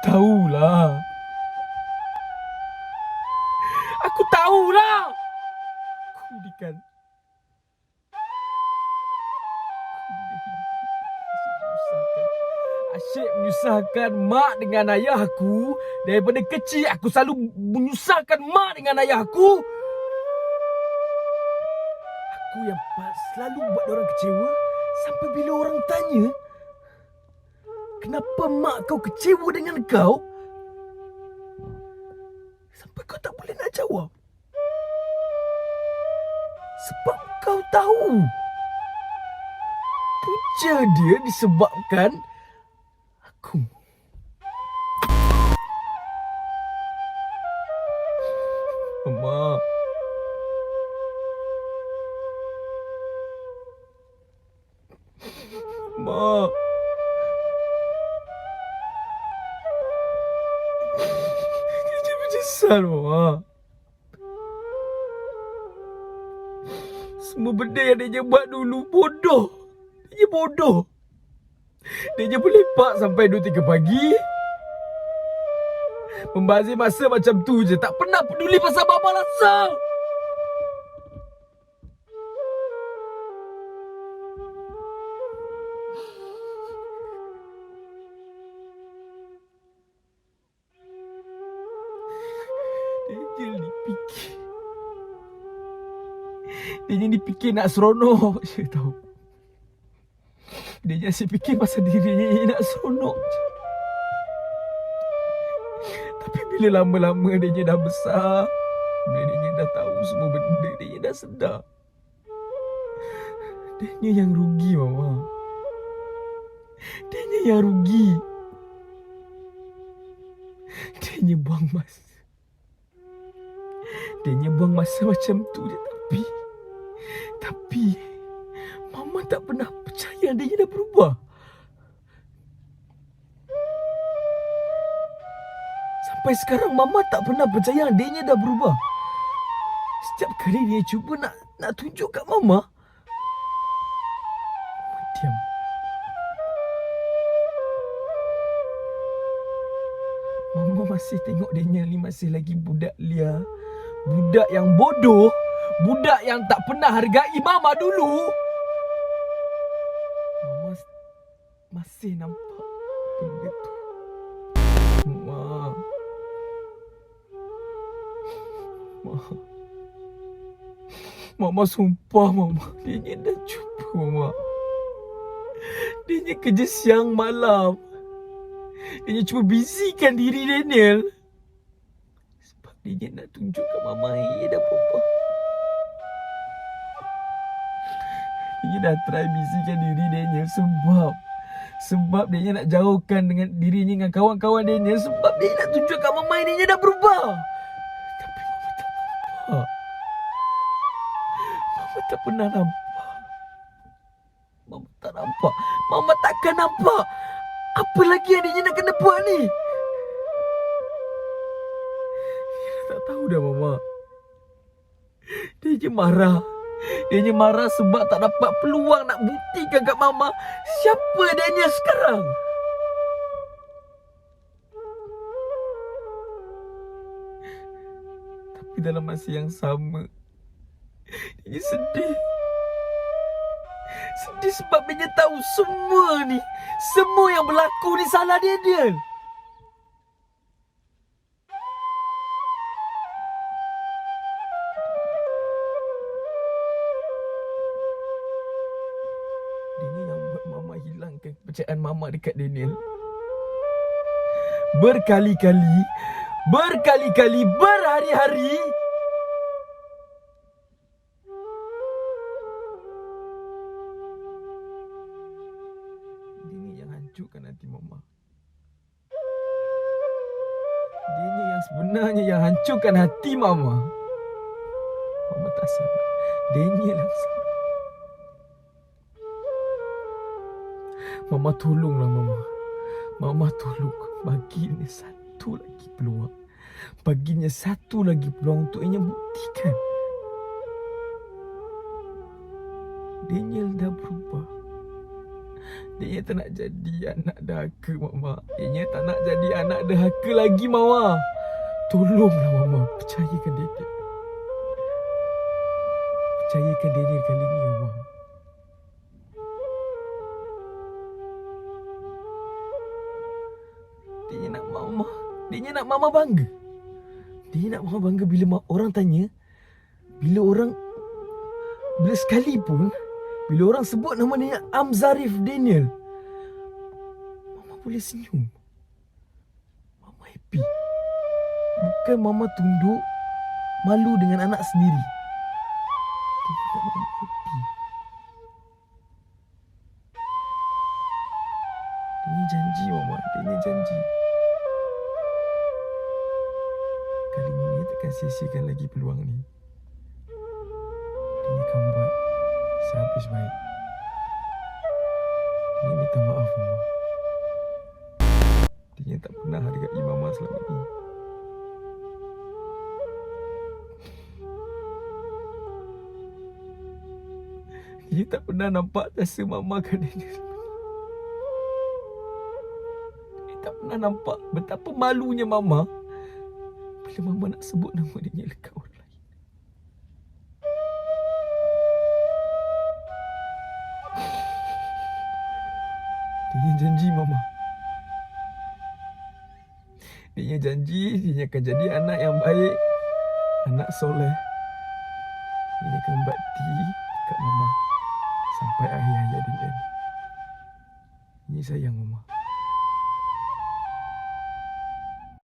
tahulah. Aku tahulah. Aku ni kan asyik menyusahkan mak dengan ayah aku. Daripada kecil aku selalu menyusahkan mak dengan ayah aku. Aku yang selalu buat orang kecewa. Sampai bila orang tanya, kenapa mak kau kecewa dengan kau? Sampai kau tak boleh nak jawab. Sebab kau tahu punca dia disebabkan aku. Mama. Mak. Dia menyesal, Mama. Semua benda yang dia buat dulu bodoh. Dia bodoh. Dia boleh lepak sampai 2-3 pagi. Membazir masa macam tu je. Tak pernah peduli pasal Mama rasa. Dia jadi fikir nak seronok je tau. Dia jadi fikir pasal diri nak seronok je. Tapi bila lama-lama dia dah besar, bila dia dah tahu semua benda, dia dah sedar. Dia yang rugi, Mama. Dia yang rugi. Dia buang masa. Dia buang masa macam tu je. Tapi Mama tak pernah percaya dia dah berubah. Sampai sekarang Mama tak pernah percaya adiknya dah berubah. Setiap kali dia cuba nak tunjuk kat Mama, Mama diam. Mama masih tengok dia ni masih lagi budak liar. Budak yang bodoh. Budak yang tak pernah hargai Mama dulu. Mama masih nampak benda tu. Mama sumpah, Mama. Dia dah cuba, Mama. Dia kerja siang malam. Dia cuba busykan diri Daniel. Sebab dia nak tunjuk kat Mama dia dah berubah. Dia dah try busykan diri Daniel sebab dia nak jauhkan dengan dirinya dengan kawan-kawan Daniel. Sebab dia nak tunjuk kat Mama dia dah berubah. Tapi Mama tak nampak. Mama tak pernah nampak. Mama tak nampak. Mama takkan nampak. Apa lagi yang dia nak kena buat ni? Dia tak tahu dah, Mama. Dia je marah. Dia marah sebab tak dapat peluang nak buktikan kat Mama siapa Daniel sekarang. Tapi dalam masa yang sama, dia sedih. Sedih sebab dia tahu semua yang berlaku ni salah Daniel. Kepercayaan Mama dekat Daniel. Berkali-kali, berhari-hari. Dia yang hancurkan hati Mama. Dia yang sebenarnya yang hancurkan hati Mama. Mama tak salah. Daniel yang salah. Mama tolonglah, Mama. Mama tolong. Baginya satu lagi peluang. Baginya satu lagi peluang untuk ia buktikan. Daniel dah berubah. Dia tak nak jadi anak derhaka, Mama. Dia tak nak jadi anak derhaka lagi, Mama. Tolonglah, Mama. Percayakan Daniel. Percayakan Daniel kali ni, Mama. Dia nak Mama. Dia nak Mama bangga. Dia nak Mama bangga bila orang tanya. Bila sekalipun bila orang sebut nama dia Amzarif Daniel, Mama boleh senyum. Mama happy. Bukan Mama tunduk malu dengan anak sendiri. Dia nak Mama happy. Dia janji, Mama. Dia janji. Kali ni dia takkan sia-siakan lagi peluang ni. Dia akan buat sehabis baik. Dia minta maaf, Mama. Dia tak pernah hargai Mama selama ni. Dia tak pernah nampak jasa Mama kat dia. Dia tak pernah nampak betapa malunya Mama bila Mama nak sebut nama dia dekat orang lain. Dia janji, Mama. Dia janji dia akan jadi anak yang baik, anak soleh. Dia akan bakti kat Mama sampai akhir hayat dia. Dia sayang Mama.